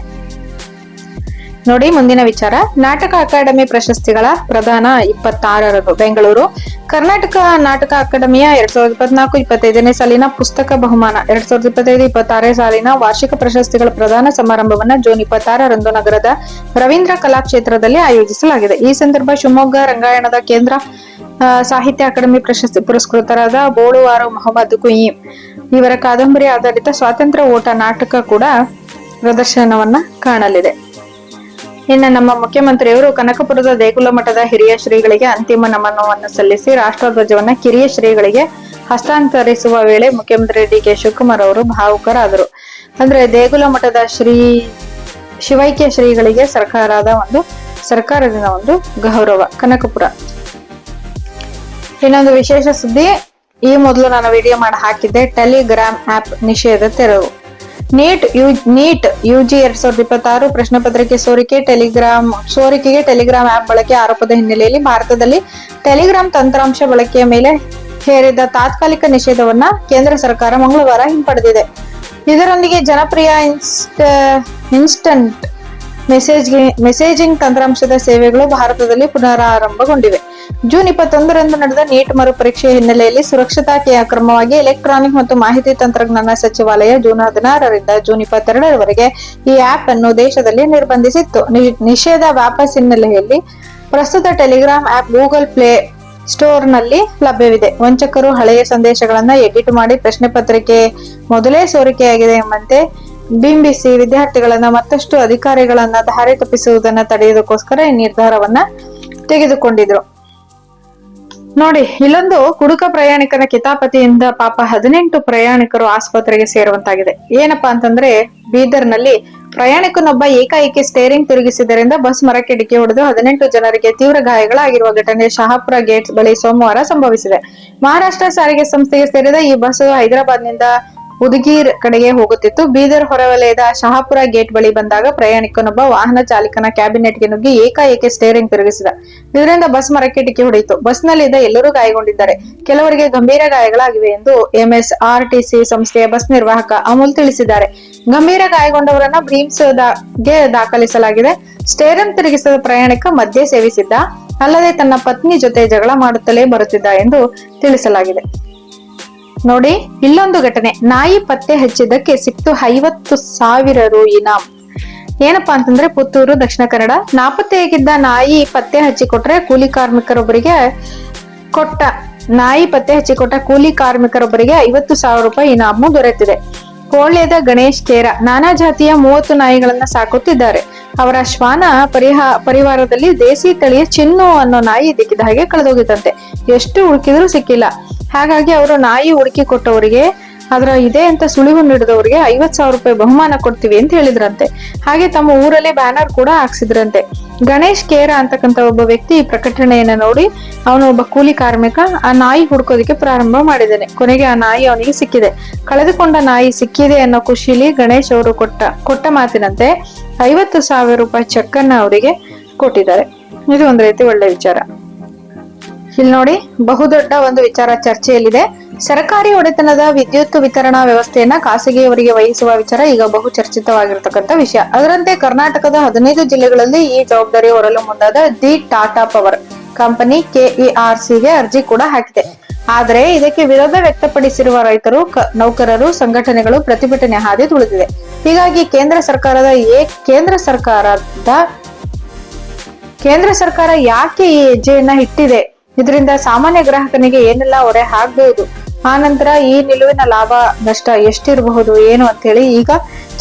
ನೋಡಿ, ಮುಂದಿನ ವಿಚಾರ ನಾಟಕ ಅಕಾಡೆಮಿ ಪ್ರಶಸ್ತಿಗಳ ಪ್ರದಾನ 26ರಂದು ಬೆಂಗಳೂರು. ಕರ್ನಾಟಕ ನಾಟಕ ಅಕಾಡೆಮಿಯ 2024-25ನೇ ಸಾಲಿನ ಪುಸ್ತಕ ಬಹುಮಾನ, 2025-26 ಸಾಲಿನ ವಾರ್ಷಿಕ ಪ್ರಶಸ್ತಿಗಳ ಪ್ರದಾನ ಸಮಾರಂಭವನ್ನ ಜೂನ್ 26ರಂದು ನಗರದ ರವೀಂದ್ರ ಕಲಾಕ್ಷೇತ್ರದಲ್ಲಿ ಆಯೋಜಿಸಲಾಗಿದೆ. ಈ ಸಂದರ್ಭ ಶಿವಮೊಗ್ಗ ರಂಗಾಯಣದ ಕೇಂದ್ರ ಸಾಹಿತ್ಯ ಅಕಾಡೆಮಿ ಪ್ರಶಸ್ತಿ ಪುರಸ್ಕೃತರಾದ ಬೋಳುವಾರು ಮೊಹಮ್ಮದ್ ಕುಯೀಂ ಇವರ ಕಾದಂಬರಿ ಆಧಾರಿತ ಸ್ವಾತಂತ್ರ್ಯ ಓಟ ನಾಟಕ ಕೂಡ ಪ್ರದರ್ಶನವನ್ನ ಕಾಣಲಿದೆ. ಇನ್ನು ನಮ್ಮ ಮುಖ್ಯಮಂತ್ರಿಯವರು ಕನಕಪುರದ ದೇಗುಲ ಮಠದ ಹಿರಿಯ ಶ್ರೀಗಳಿಗೆ ಅಂತಿಮ ನಮನವನ್ನು ಸಲ್ಲಿಸಿ ರಾಷ್ಟ್ರಧ್ವಜವನ್ನ ಕಿರಿಯ ಶ್ರೀಗಳಿಗೆ ಹಸ್ತಾಂತರಿಸುವ ವೇಳೆ ಮುಖ್ಯಮಂತ್ರಿ DK ಶಿವಕುಮಾರ್ ಅವರು ಭಾವುಕರಾದರು. ಅಂದ್ರೆ ದೇಗುಲ ಮಠದ ಶಿವೈಕ್ಯ ಶ್ರೀಗಳಿಗೆ ಸರ್ಕಾರದಿಂದ ಒಂದು ಗೌರವ. ಕನಕಪುರ. ಇನ್ನೊಂದು ವಿಶೇಷ ಸುದ್ದಿ, ಈ ಮೊದಲು ನಾನು ವಿಡಿಯೋ ಮಾಡಿ ಹಾಕಿದ್ದೆ, ಟೆಲಿಗ್ರಾಮ್ ಆಪ್ ನಿಷೇಧ ತೆರವು. ನೀಟ್ UG 2026 ಪ್ರಶ್ನೆ ಪತ್ರಿಕೆ ಸೋರಿಕೆಗೆ ಟೆಲಿಗ್ರಾಮ್ ಆಪ್ ಬಳಕೆ ಆರೋಪದ ಹಿನ್ನೆಲೆಯಲ್ಲಿ ಭಾರತದಲ್ಲಿ ಟೆಲಿಗ್ರಾಮ್ ತಂತ್ರಾಂಶ ಬಳಕೆಯ ಮೇಲೆ ಹೇರಿದ ತಾತ್ಕಾಲಿಕ ನಿಷೇಧವನ್ನ ಕೇಂದ್ರ ಸರ್ಕಾರ ಮಂಗಳವಾರ ಹಿಂಪಡೆದಿದೆ. ಇದರೊಂದಿಗೆ ಜನಪ್ರಿಯ ಇನ್ಸ್ಟಂಟ್ ಮೆಸೇಜಿಂಗ್ ತಂತ್ರಾಂಶದ ಸೇವೆಗಳು ಭಾರತದಲ್ಲಿ ಪುನರಾರಂಭಗೊಂಡಿವೆ. ಜೂನ್ 21ರಂದು ನಡೆದ ನೀಟ್ ಮರುಪರೀಕ್ಷೆಯ ಹಿನ್ನೆಲೆಯಲ್ಲಿ ಸುರಕ್ಷತಾ ಕ್ರಮವಾಗಿ ಎಲೆಕ್ಟ್ರಾನಿಕ್ ಮತ್ತು ಮಾಹಿತಿ ತಂತ್ರಜ್ಞಾನ ಸಚಿವಾಲಯ ಜೂನ್ 16ರಿಂದ ಜೂನ್ 22ರವರೆಗೆ ಈ ಆಪ್ ಅನ್ನು ದೇಶದಲ್ಲಿ ನಿರ್ಬಂಧಿಸಿತ್ತು. ನಿಷೇಧ ವಾಪಸ್ ಹಿನ್ನೆಲೆಯಲ್ಲಿ ಪ್ರಸ್ತುತ ಟೆಲಿಗ್ರಾಮ್ ಆಪ್ ಗೂಗಲ್ ಪ್ಲೇ ಸ್ಟೋರ್ನಲ್ಲಿ ಲಭ್ಯವಿದೆ. ವಂಚಕರು ಹಳೆಯ ಸಂದೇಶಗಳನ್ನ ಎಡಿಟ್ ಮಾಡಿ ಪ್ರಶ್ನೆ ಪತ್ರಿಕೆ ಮೊದಲೇ ಸೋರಿಕೆಯಾಗಿದೆ ಎಂಬಂತೆ ಬಿಂಬಿಸಿ ವಿದ್ಯಾರ್ಥಿಗಳನ್ನ ಮತ್ತಷ್ಟು ಅಧಿಕಾರಿಗಳನ್ನ ದಾರಿ ತಪ್ಪಿಸುವುದನ್ನ ತಡೆಯುವುದಕ್ಕೋಸ್ಕರ ಈ ನಿರ್ಧಾರವನ್ನ ತೆಗೆದುಕೊಂಡಿದ್ರು. ನೋಡಿ, ಇಲ್ಲೊಂದು ಕುಡುಕ ಪ್ರಯಾಣಿಕನ ಕಿತಾಪತಿಯಿಂದ ಪಾಪ 18 ಪ್ರಯಾಣಿಕರು ಆಸ್ಪತ್ರೆಗೆ ಸೇರುವಂತಾಗಿದೆ. ಏನಪ್ಪಾ ಅಂತಂದ್ರೆ, ಬೀದರ್ನಲ್ಲಿ ಪ್ರಯಾಣಿಕನೊಬ್ಬ ಏಕಾಏಕಿ ಸ್ಟೇರಿಂಗ್ ತಿರುಗಿಸಿದ್ದರಿಂದ ಬಸ್ ಮರಕ್ಕೆ ಡಿಕ್ಕಿ ಹೊಡೆದು 18 ಜನರಿಗೆ ತೀವ್ರ ಗಾಯಗಳಾಗಿರುವ ಘಟನೆ ಶಹಾಪುರ ಗೇಟ್ ಬಳಿ ಸೋಮವಾರ ಸಂಭವಿಸಿದೆ. ಮಹಾರಾಷ್ಟ್ರ ಸಾರಿಗೆ ಸಂಸ್ಥೆಗೆ ಸೇರಿದ ಈ ಬಸ್ ಹೈದರಾಬಾದ್ನಿಂದ ಉದಗೀರ್ ಕಡೆಗೆ ಹೋಗುತ್ತಿತ್ತು. ಬೀದರ್ ಹೊರವಲಯದ ಶಹಾಪುರ ಗೇಟ್ ಬಳಿ ಬಂದಾಗ ಪ್ರಯಾಣಿಕನೊಬ್ಬ ವಾಹನ ಚಾಲಕನ ಕ್ಯಾಬಿನೆಟ್ಗೆ ನುಗ್ಗಿ ಏಕಾಏಕಿ ಸ್ಟೇರಿಂಗ್ ತಿರುಗಿಸಿದ. ಇದರಿಂದ ಬಸ್ ಮರಕ್ಕೆ ಡಿಕ್ಕಿ ಹೊಡೆಯಿತು. ಬಸ್ನಲ್ಲಿದ್ದ ಎಲ್ಲರೂ ಗಾಯಗೊಂಡಿದ್ದಾರೆ. ಕೆಲವರಿಗೆ ಗಂಭೀರ ಗಾಯಗಳಾಗಿವೆ ಎಂದು MSRTC ಸಂಸ್ಥೆಯ ಬಸ್ ನಿರ್ವಾಹಕ ಅಮೂಲ್ ತಿಳಿಸಿದ್ದಾರೆ. ಗಂಭೀರ ಗಾಯಗೊಂಡವರನ್ನ ಬ್ರೀಮ್ಸ್ಗೆ ದಾಖಲಿಸಲಾಗಿದೆ. ಸ್ಟೇರಿಂಗ್ ತಿರುಗಿಸಿದ ಪ್ರಯಾಣಿಕ ಮದ್ಯ ಸೇವಿಸಿದ್ದ, ಅಲ್ಲದೆ ತನ್ನ ಪತ್ನಿ ಜೊತೆ ಜಗಳ ಮಾಡುತ್ತಲೇ ಬರುತ್ತಿದ್ದ ಎಂದು ತಿಳಿಸಲಾಗಿದೆ. ನೋಡಿ, ಇಲ್ಲೊಂದು ಘಟನೆ, ನಾಯಿ ಪತ್ತೆ ಹಚ್ಚಿದ್ದಕ್ಕೆ ಸಿಕ್ತು 50,000 ರು ಇನಾಮ್. ಏನಪ್ಪಾ ಅಂತಂದ್ರೆ, ಪುತ್ತೂರು, ದಕ್ಷಿಣ ಕನ್ನಡ. ನಾಪತ್ತೆಯಾಗಿದ್ದ ನಾಯಿ ಪತ್ತೆ ಹಚ್ಚಿಕೊಟ್ಟ ಕೂಲಿ ಕಾರ್ಮಿಕರೊಬ್ಬರಿಗೆ 50,000 ರೂಪಾಯಿ ಇನಾಮು ದೊರೆತಿದೆ. ಕೋಳ್ಯದ ಗಣೇಶ್ ಕೇರ ನಾನಾ ಜಾತಿಯ 30 ನಾಯಿಗಳನ್ನ ಸಾಕುತ್ತಿದ್ದಾರೆ. ಅವರ ಶ್ವಾನ ಪರಿವಾರದಲ್ಲಿ ದೇಸಿ ತಳಿಯ ಚಿನ್ನು ಅನ್ನೋ ನಾಯಿ ಇದ್ದಕ್ಕಿದ್ದ ಹಾಗೆ ಕಳೆದೋಗಿತ್ತಂತೆ. ಎಷ್ಟು ಹುಡುಕಿದ್ರು ಸಿಕ್ಕಿಲ್ಲ. ಹಾಗಾಗಿ ಅವರು ನಾಯಿ ಹುಡುಕಿ ಕೊಟ್ಟವರಿಗೆ, ಅದರ ಇದೆ ಅಂತ ಸುಳಿವು ನೀಡಿದವರಿಗೆ 50,000 ರೂಪಾಯಿ ಬಹುಮಾನ ಕೊಡ್ತೀವಿ ಅಂತ ಹೇಳಿದ್ರಂತೆ. ಹಾಗೆ ತಮ್ಮ ಊರಲ್ಲಿ ಬ್ಯಾನರ್ ಕೂಡ ಹಾಕ್ಸಿದ್ರಂತೆ. ಗಣೇಶ್ ಕೇರ ಅಂತಕ್ಕಂಥ ಒಬ್ಬ ವ್ಯಕ್ತಿ ಈ ಪ್ರಕಟಣೆಯನ್ನ ನೋಡಿ, ಅವನು ಒಬ್ಬ ಕೂಲಿ ಕಾರ್ಮಿಕ, ಆ ನಾಯಿ ಹುಡ್ಕೋದಕ್ಕೆ ಪ್ರಾರಂಭ ಮಾಡಿದ್ದಾನೆ. ಕೊನೆಗೆ ಆ ನಾಯಿ ಅವನಿಗೆ ಸಿಕ್ಕಿದೆ. ಕಳೆದುಕೊಂಡ ನಾಯಿ ಸಿಕ್ಕಿದೆ ಅನ್ನೋ ಖುಷಿಲಿ ಗಣೇಶ್ ಅವರು ಕೊಟ್ಟ ಮಾತಿನಂತೆ 50,000 ರೂಪಾಯಿ ಚೆಕ್ ಅನ್ನ ಅವರಿಗೆ ಕೊಟ್ಟಿದ್ದಾರೆ. ಇದು ಒಂದ್ ರೀತಿ ಒಳ್ಳೆ ವಿಚಾರ. ಇಲ್ಲಿ ನೋಡಿ, ಬಹುದೊಡ್ಡ ಒಂದು ವಿಚಾರ ಚರ್ಚೆಯಲ್ಲಿದೆ. ಸರ್ಕಾರಿ ಒಡೆತನದ ವಿದ್ಯುತ್ ವಿತರಣಾ ವ್ಯವಸ್ಥೆಯನ್ನ ಖಾಸಗಿಯವರಿಗೆ ವಹಿಸುವ ವಿಚಾರ ಈಗ ಬಹು ಚರ್ಚಿತವಾಗಿರತಕ್ಕಂತ ವಿಷಯ. ಅದರಂತೆ ಕರ್ನಾಟಕದ 15 ಜಿಲ್ಲೆಗಳಲ್ಲಿ ಈ ಜವಾಬ್ದಾರಿ ಹೊರಲು ಮುಂದಾದ the Tata power company KERC ಗೆ ಅರ್ಜಿ ಕೂಡ ಹಾಕಿದೆ. ಆದರೆ ಇದಕ್ಕೆ ವಿರೋಧ ವ್ಯಕ್ತಪಡಿಸಿರುವ ರೈತರು, ನೌಕರರು ಸಂಘಟನೆಗಳು ಪ್ರತಿಭಟನೆ ಹಾದಿ ತುಳಿದಿದೆ. ಹೀಗಾಗಿ ಕೇಂದ್ರ ಸರ್ಕಾರ ಯಾಕೆ ಈ ಹೆಜ್ಜೆಯನ್ನ ಇಟ್ಟಿದೆ, ಇದರಿಂದ ಸಾಮಾನ್ಯ ಗ್ರಾಹಕನಿಗೆ ಏನೆಲ್ಲ ಹೊರೆ ಆಗ್ಬಹುದು, ಆ ನಂತರ ಈ ನಿಲುವಿನ ಲಾಭ ನಷ್ಟ ಎಷ್ಟಿರಬಹುದು ಏನು ಅಂತ ಹೇಳಿ ಈಗ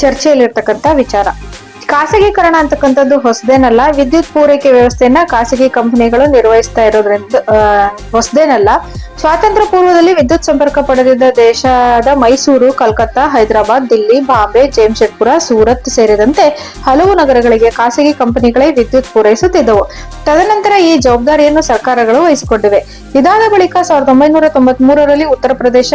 ಚರ್ಚೆಯಲ್ಲಿರ್ತಕ್ಕಂಥ ವಿಚಾರ. ಖಾಸಗೀಕರಣ ಅಂತಕ್ಕಂಥದ್ದು ಹೊಸದೇನಲ್ಲ. ವಿದ್ಯುತ್ ಪೂರೈಕೆ ವ್ಯವಸ್ಥೆಯನ್ನ ಖಾಸಗಿ ಕಂಪನಿಗಳು ನಿರ್ವಹಿಸ್ತಾ ಇರೋದ್ರಿಂದ ಹೊಸದೇನಲ್ಲ. ಸ್ವಾತಂತ್ರ್ಯ ಪೂರ್ವದಲ್ಲಿ ವಿದ್ಯುತ್ ಸಂಪರ್ಕ ಪಡೆದಿದ್ದ ದೇಶದ ಮೈಸೂರು, ಕಲ್ಕತ್ತಾ, ಹೈದರಾಬಾದ್, ದಿಲ್ಲಿ, ಬಾಂಬೆ, ಜಮಶೆಡ್ಪುರ, ಸೂರತ್ ಸೇರಿದಂತೆ ಹಲವು ನಗರಗಳಿಗೆ ಖಾಸಗಿ ಕಂಪನಿಗಳೇ ವಿದ್ಯುತ್ ಪೂರೈಸುತ್ತಿದ್ದವು. ತದನಂತರ ಈ ಜವಾಬ್ದಾರಿಯನ್ನು ಸರ್ಕಾರಗಳು ವಹಿಸಿಕೊಂಡಿವೆ. ಇದಾದ ಬಳಿಕ 1993ರಲ್ಲಿ ಉತ್ತರ ಪ್ರದೇಶ,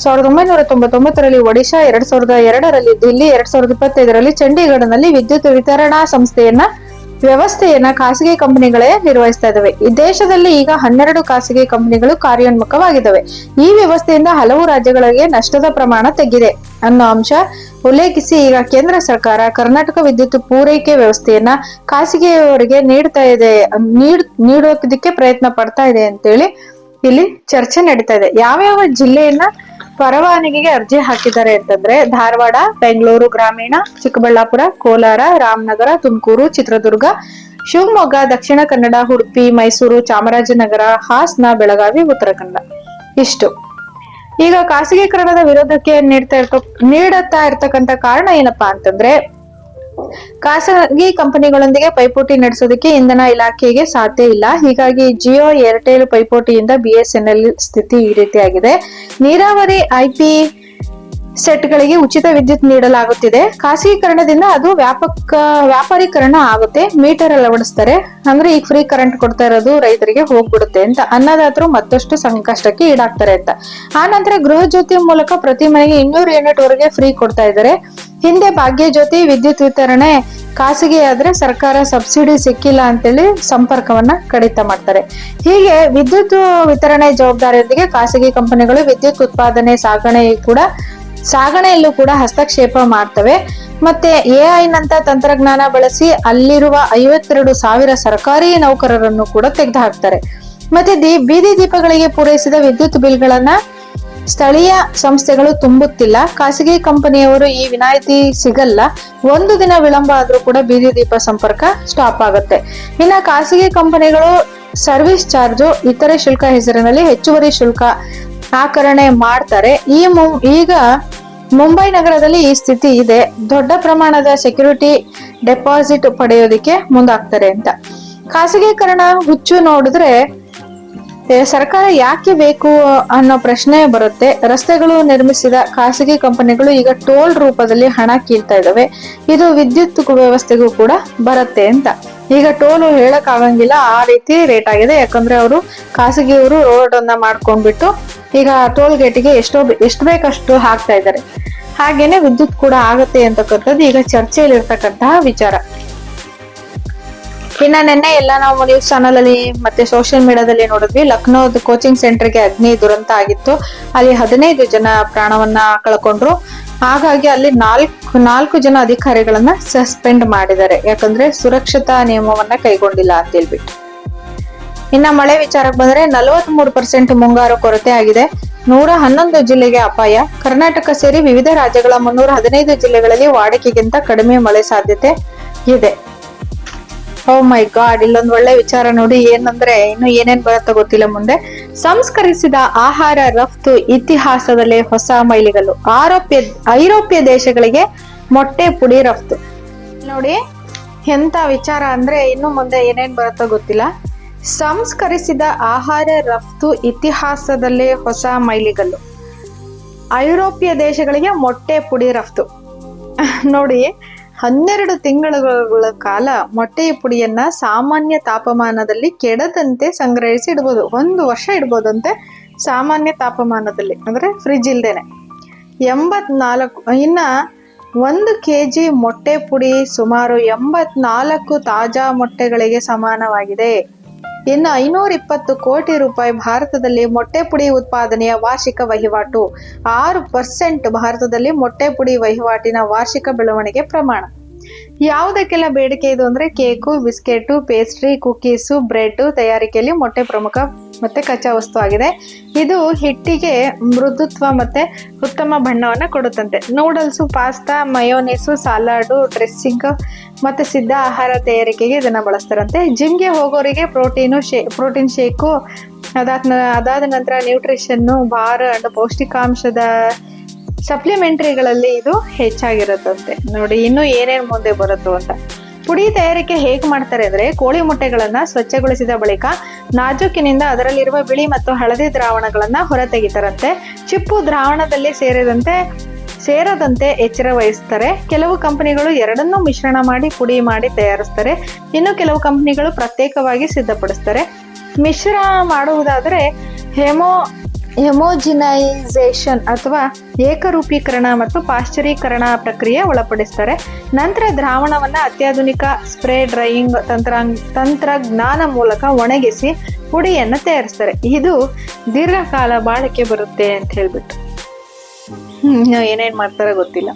1999ರಲ್ಲಿ ಒಡಿಶಾ, 2002ರಲ್ಲಿ ದಿಲ್ಲಿ, 2025ರಲ್ಲಿ ಚಂಡೀಗಢನಲ್ಲಿ ವಿದ್ಯುತ್ ವಿತರಣಾ ವ್ಯವಸ್ಥೆಯನ್ನ ಖಾಸಗಿ ಕಂಪನಿಗಳೇ ನಿರ್ವಹಿಸ್ತಾ ಇದ್ದಾವೆ. ಈ ದೇಶದಲ್ಲಿ ಈಗ 12 ಖಾಸಗಿ ಕಂಪನಿಗಳು ಕಾರ್ಯೋನ್ಮುಖವಾಗಿದ್ದಾವೆ. ಈ ವ್ಯವಸ್ಥೆಯಿಂದ ಹಲವು ರಾಜ್ಯಗಳಿಗೆ ನಷ್ಟದ ಪ್ರಮಾಣ ತಗ್ಗಿದೆ ಅನ್ನೋ ಅಂಶ ಉಲ್ಲೇಖಿಸಿ ಈಗ ಕೇಂದ್ರ ಸರ್ಕಾರ ಕರ್ನಾಟಕ ವಿದ್ಯುತ್ ಪೂರೈಕೆ ವ್ಯವಸ್ಥೆಯನ್ನ ಖಾಸಗಿಯವರಿಗೆ ನೀಡೋದಕ್ಕೆ ಪ್ರಯತ್ನ ಪಡ್ತಾ ಇದೆ ಅಂತೇಳಿ ಇಲ್ಲಿ ಚರ್ಚೆ ನಡೀತಾ ಇದೆ. ಯಾವ್ಯಾವ ಜಿಲ್ಲೆಯನ್ನ ಪರವಾನಗಿಗೆ ಅರ್ಜಿ ಹಾಕಿದ್ದಾರೆ ಅಂತಂದ್ರೆ ಧಾರವಾಡ, ಬೆಂಗಳೂರು ಗ್ರಾಮೀಣ, ಚಿಕ್ಕಬಳ್ಳಾಪುರ, ಕೋಲಾರ, ರಾಮನಗರ, ತುಮಕೂರು, ಚಿತ್ರದುರ್ಗ, ಶಿವಮೊಗ್ಗ, ದಕ್ಷಿಣ ಕನ್ನಡ, ಉಡುಪಿ, ಮೈಸೂರು, ಚಾಮರಾಜನಗರ, ಹಾಸನ, ಬೆಳಗಾವಿ, ಉತ್ತರ ಕನ್ನಡ. ಇಷ್ಟು. ಈಗ ಖಾಸಗೀಕರಣದ ವಿರೋಧಕ್ಕೆ ನೀಡುತ್ತಾ ಇರ್ತಕ್ಕಂಥ ಕಾರಣ ಏನಪ್ಪಾ ಅಂತಂದ್ರೆ, ಖಾಸಗಿ ಕಂಪನಿಗಳೊಂದಿಗೆ ಪೈಪೋಟಿ ನಡೆಸೋದಕ್ಕೆ ಇಂಧನ ಇಲಾಖೆಗೆ ಸಾಧ್ಯ ಇಲ್ಲ. ಹೀಗಾಗಿ ಜಿಯೋ, ಏರ್ಟೆಲ್ ಪೈಪೋಟಿಯಿಂದ BSNL ಸ್ಥಿತಿ ಈ ರೀತಿಯಾಗಿದೆ. ನೀರಾವರಿ IP ಸೆಟ್ಗಳಿಗೆ ಉಚಿತ ವಿದ್ಯುತ್ ನೀಡಲಾಗುತ್ತಿದೆ. ಖಾಸಗೀಕರಣದಿಂದ ಅದು ವ್ಯಾಪಾರೀಕರಣ ಆಗುತ್ತೆ. ಮೀಟರ್ ಅಳವಡಿಸ್ತಾರೆ, ಅಂದ್ರೆ ಈಗ ಫ್ರೀ ಕರೆಂಟ್ ಕೊಡ್ತಾ ಇರೋದು ರೈತರಿಗೆ ಹೋಗ್ಬಿಡುತ್ತೆ ಅಂತ ಅನ್ನದಾತರು ಮತ್ತಷ್ಟು ಸಂಕಷ್ಟಕ್ಕೆ ಈಡಾಗ್ತಾರೆ ಅಂತ. ಆ ನಂತರ ಗೃಹ ಜ್ಯೋತಿ ಮೂಲಕ ಪ್ರತಿ ಮನೆಗೆ 200 ಯೂನಿಟ್ ವರೆಗೆ ಫ್ರೀ ಕೊಡ್ತಾ ಇದ್ದಾರೆ. ಹಿಂದೆ ಭಾಗ್ಯ ಜ್ಯೋತಿ ವಿದ್ಯುತ್ ವಿತರಣೆ ಖಾಸಗಿ ಆದ್ರೆ ಸರ್ಕಾರ ಸಬ್ಸಿಡಿ ಸಿಕ್ಕಿಲ್ಲ ಅಂತೇಳಿ ಸಂಪರ್ಕವನ್ನ ಕಡಿತ ಮಾಡ್ತಾರೆ. ಹೀಗೆ ವಿದ್ಯುತ್ ವಿತರಣೆ ಜವಾಬ್ದಾರಿಯೊಂದಿಗೆ ಖಾಸಗಿ ಕಂಪನಿಗಳು ವಿದ್ಯುತ್ ಉತ್ಪಾದನೆ, ಸಾಗಣೆಯಲ್ಲೂ ಕೂಡ ಹಸ್ತಕ್ಷೇಪ ಮಾಡ್ತವೆ. ಮತ್ತೆ AI ನಂತ ತಂತ್ರಜ್ಞಾನ ಬಳಸಿ ಅಲ್ಲಿರುವ 52,000 ಸರ್ಕಾರಿ ನೌಕರರನ್ನು ಕೂಡ ತೆಗೆದು ಹಾಕ್ತಾರೆ. ಮತ್ತೆ ಬೀದಿ ದೀಪಗಳಿಗೆ ಪೂರೈಸಿದ ವಿದ್ಯುತ್ ಬಿಲ್ಗಳನ್ನ ಸ್ಥಳೀಯ ಸಂಸ್ಥೆಗಳು ತುಂಬುತ್ತಿಲ್ಲ. ಖಾಸಗಿ ಕಂಪನಿಯವರು ಈ ವಿನಾಯಿತಿ ಸಿಗಲ್ಲ. ಒಂದು ದಿನ ವಿಳಂಬ ಆದ್ರೂ ಕೂಡ ಬೀದಿ ದೀಪ ಸಂಪರ್ಕ ಸ್ಟಾಪ್ ಆಗುತ್ತೆ. ಇನ್ನ ಖಾಸಗಿ ಕಂಪನಿಗಳು ಸರ್ವಿಸ್ ಚಾರ್ಜು, ಇತರೆ ಶುಲ್ಕ ಹೆಸರಿನಲ್ಲಿ ಹೆಚ್ಚುವರಿ ಶುಲ್ಕ ಆಕರಣೆ ಮಾಡ್ತಾರೆ. ಈಗ ಮುಂಬೈ ನಗರದಲ್ಲಿ ಈ ಸ್ಥಿತಿ ಇದೆ. ದೊಡ್ಡ ಪ್ರಮಾಣದ ಸೆಕ್ಯೂರಿಟಿ ಡೆಪಾಸಿಟ್ ಪಡೆಯೋದಿಕ್ಕೆ ಮುಂದಾಗ್ತಾರೆ ಅಂತ. ಖಾಸಗೀಕರಣ ಹುಚ್ಚು ನೋಡಿದ್ರೆ ಸರ್ಕಾರ ಯಾಕೆ ಬೇಕು ಅನ್ನೋ ಪ್ರಶ್ನೆ ಬರುತ್ತೆ. ರಸ್ತೆಗಳು ನಿರ್ಮಿಸಿದ ಖಾಸಗಿ ಕಂಪನಿಗಳು ಈಗ ಟೋಲ್ ರೂಪದಲ್ಲಿ ಹಣ ಕೀಳ್ತಾ ಇದಾವೆ. ಇದು ವಿದ್ಯುತ್ ವ್ಯವಸ್ಥೆಗೂ ಕೂಡ ಬರುತ್ತೆ ಅಂತ. ಈಗ ಟೋಲ್ ಹೇಳಕ್ ಆಗಂಗಿಲ್ಲ, ಆ ರೀತಿ ರೇಟ್ ಆಗಿದೆ. ಯಾಕಂದ್ರೆ ಖಾಸಗಿಯವರು ರೋಡ್ ಅನ್ನ ಮಾಡ್ಕೊಂಡ್ಬಿಟ್ಟು ಈಗ ಟೋಲ್ ಗೇಟಿಗೆ ಎಷ್ಟು ಬೇಕಷ್ಟು ಹಾಕ್ತಾ ಇದ್ದಾರೆ. ಹಾಗೇನೆ ವಿದ್ಯುತ್ ಕೂಡ ಆಗತ್ತೆ ಅಂತಕ್ಕಂಥದ್ದು ಈಗ ಚರ್ಚೆಯಲ್ಲಿ ಇರ್ತಕ್ಕಂತಹ ವಿಚಾರ. ಇನ್ನ ನಿನ್ನೆ ಎಲ್ಲ ನಾವು ನ್ಯೂಸ್ ಚಾನಲ್ ಅಲ್ಲಿ ಮತ್ತೆ ಸೋಷಿಯಲ್ ಮೀಡಿಯಾದಲ್ಲಿ ನೋಡಿದ್ವಿ. ಲಕ್ನೋದ ಕೋಚಿಂಗ್ ಸೆಂಟರ್ಗೆ ಅಗ್ನಿ ದುರಂತ ಆಗಿತ್ತು. ಅಲ್ಲಿ 15 ಜನ ಪ್ರಾಣವನ್ನ ಕಳ್ಕೊಂಡ್ರು. ಹಾಗಾಗಿ ಅಲ್ಲಿ 4 ಜನ ಅಧಿಕಾರಿಗಳನ್ನ ಸಸ್ಪೆಂಡ್ ಮಾಡಿದ್ದಾರೆ. ಯಾಕಂದ್ರೆ ಸುರಕ್ಷತಾ ನಿಯಮವನ್ನ ಕೈಗೊಂಡಿಲ್ಲ ಅಂತ ಹೇಳ್ಬಿಟ್ಟು. ಇನ್ನ ಮಳೆ ವಿಚಾರಕ್ಕೆ ಬಂದ್ರೆ 43% ಮುಂಗಾರು ಕೊರತೆ ಆಗಿದೆ. 111 ಜಿಲ್ಲೆಗೆ ಅಪಾಯ. ಕರ್ನಾಟಕ ಸೇರಿ ವಿವಿಧ ರಾಜ್ಯಗಳ 315 ಜಿಲ್ಲೆಗಳಲ್ಲಿ ವಾಡಿಕೆಗಿಂತ ಕಡಿಮೆ ಮಳೆ ಸಾಧ್ಯತೆ ಇದೆ. ಓ ಮೈ ಗಾಡ್, ಇಲ್ಲೊಂದು ಒಳ್ಳೆ ವಿಚಾರ ನೋಡಿ. ಏನಂದ್ರೆ ಇನ್ನು ಏನೇನ್ ಬರುತ್ತೋ ಗೊತ್ತಿಲ್ಲ ಮುಂದೆ. ಸಂಸ್ಕರಿಸಿದ ಆಹಾರ ರಫ್ತು ಇತಿಹಾಸದಲ್ಲೇ ಹೊಸ ಮೈಲಿಗಲ್ಲು. ಐರೋಪ್ಯ ದೇಶಗಳಿಗೆ ಮೊಟ್ಟೆ ಪುಡಿ ರಫ್ತು. ನೋಡಿ ಎಂತ ವಿಚಾರ ಅಂದ್ರೆ ಇನ್ನು ಮುಂದೆ ಏನೇನ್ ಬರುತ್ತೋ ಗೊತ್ತಿಲ್ಲ. ಸಂಸ್ಕರಿಸಿದ ಆಹಾರ ರಫ್ತು ಇತಿಹಾಸದಲ್ಲೇ ಹೊಸ ಮೈಲಿಗಲ್ಲು. ಐರೋಪ್ಯ ದೇಶಗಳಿಗೆ ಮೊಟ್ಟೆ ಪುಡಿ ರಫ್ತು. ನೋಡಿ, 12 ತಿಂಗಳ ಕಾಲ ಮೊಟ್ಟೆಯ ಪುಡಿಯನ್ನ ಸಾಮಾನ್ಯ ತಾಪಮಾನದಲ್ಲಿ ಕೆಡದಂತೆ ಸಂಗ್ರಹಿಸಿ ಇಡ್ಬೋದು. 1 ವರ್ಷ ಇಡ್ಬೋದಂತೆ ಸಾಮಾನ್ಯ ತಾಪಮಾನದಲ್ಲಿ, ಅಂದ್ರೆ ಫ್ರಿಜ್ ಇಲ್ದೇನೆ. 84 ಇನ್ನ 1 kg ಮೊಟ್ಟೆ ಪುಡಿ ಸುಮಾರು 84 ತಾಜಾ ಮೊಟ್ಟೆಗಳಿಗೆ ಸಮಾನವಾಗಿದೆ. ಇನ್ನು 520 ಕೋಟಿ ರೂಪಾಯಿ ಭಾರತದಲ್ಲಿ ಮೊಟ್ಟೆ ಪುಡಿ ಉತ್ಪಾದನೆಯ ವಾರ್ಷಿಕ ವಹಿವಾಟು. 6% ಭಾರತದಲ್ಲಿ ಮೊಟ್ಟೆ ಪುಡಿ ವಹಿವಾಟಿನ ವಾರ್ಷಿಕ ಬೆಳವಣಿಗೆ ಪ್ರಮಾಣ. ಯಾವುದಕ್ಕೆಲ್ಲ ಬೇಡಿಕೆ ಇದು ಅಂದ್ರೆ cake, biscuit, pastry, cookies, bread ತಯಾರಿಕೆಯಲ್ಲಿ ಮೊಟ್ಟೆ ಪ್ರಮುಖ ಮತ್ತೆ ಕಚ್ಚಾ ವಸ್ತು ಆಗಿದೆ. ಇದು ಹಿಟ್ಟಿಗೆ ಮೃದುತ್ವ ಮತ್ತೆ ಉತ್ತಮ ಬಣ್ಣವನ್ನ ಕೊಡುತ್ತಂತೆ. Noodles, pasta, mayonnaise, salad, dressing ಮತ್ತೆ ಸಿದ್ಧ ಆಹಾರ ತಯಾರಿಕೆಗೆ ಇದನ್ನ ಬಳಸ್ತಾರಂತೆ. ಜಿಮ್ಗೆ ಹೋಗೋರಿಗೆ ಪ್ರೋಟೀನ್ ಶೇಕು, ಅದಾದ ನಂತರ ನ್ಯೂಟ್ರಿಷನ್ನು, ಬಾರ್ ಅಂಡ್ ಪೌಷ್ಟಿಕಾಂಶದ ಸಪ್ಲಿಮೆಂಟರಿಗಳಲ್ಲಿ ಇದು ಹೆಚ್ಚಾಗಿರುತ್ತಂತೆ. ನೋಡಿ ಇನ್ನು ಏನೇನು ಮುಂದೆ ಬರುತ್ತೋ ಅಂತ. ಪುಡಿ ತಯಾರಿಕೆ ಹೇಗೆ ಮಾಡ್ತಾರೆ ಅಂದ್ರೆ, ಕೋಳಿ ಮೊಟ್ಟೆಗಳನ್ನ ಸ್ವಚ್ಛಗೊಳಿಸಿದ ಬಳಿಕ ನಾಜೂಕಿನಿಂದ ಅದರಲ್ಲಿರುವ ಬಿಳಿ ಮತ್ತು ಹಳದಿ ದ್ರಾವಣಗಳನ್ನ ಹೊರ ತೆಗಿತಾರಂತೆ. ಚಿಪ್ಪು ದ್ರಾವಣದಲ್ಲಿ ಸೇರದಂತೆ ಎಚ್ಚರ ವಹಿಸ್ತಾರೆ. ಕೆಲವು ಕಂಪನಿಗಳು ಎರಡನ್ನೂ ಮಿಶ್ರಣ ಮಾಡಿ ಪುಡಿ ಮಾಡಿ ತಯಾರಿಸ್ತಾರೆ. ಇನ್ನು ಕೆಲವು ಕಂಪನಿಗಳು ಪ್ರತ್ಯೇಕವಾಗಿ ಸಿದ್ಧಪಡಿಸ್ತಾರೆ. ಮಿಶ್ರ ಮಾಡುವುದಾದರೆ ಹೆಮೋಜಿನೈಸೇಷನ್ ಅಥವಾ ಏಕರೂಪೀಕರಣ ಮತ್ತು ಪಾಶ್ಚರೀಕರಣ ಪ್ರಕ್ರಿಯೆ ಒಳಪಡಿಸ್ತಾರೆ. ನಂತರ ದ್ರಾವಣವನ್ನ ಅತ್ಯಾಧುನಿಕ ಸ್ಪ್ರೇ ಡ್ರೈಯಿಂಗ್ ತಂತ್ರಜ್ಞಾನ ಮೂಲಕ ಒಣಗಿಸಿ ಪುಡಿಯನ್ನು ತಯಾರಿಸ್ತಾರೆ. ಇದು ದೀರ್ಘಕಾಲ ಬಾಳಿಕೆ ಬರುತ್ತೆ ಅಂತ ಹೇಳ್ಬಿಟ್ಟು ಏನೇನ್ ಮಾಡ್ತಾರೋ ಗೊತ್ತಿಲ್ಲ.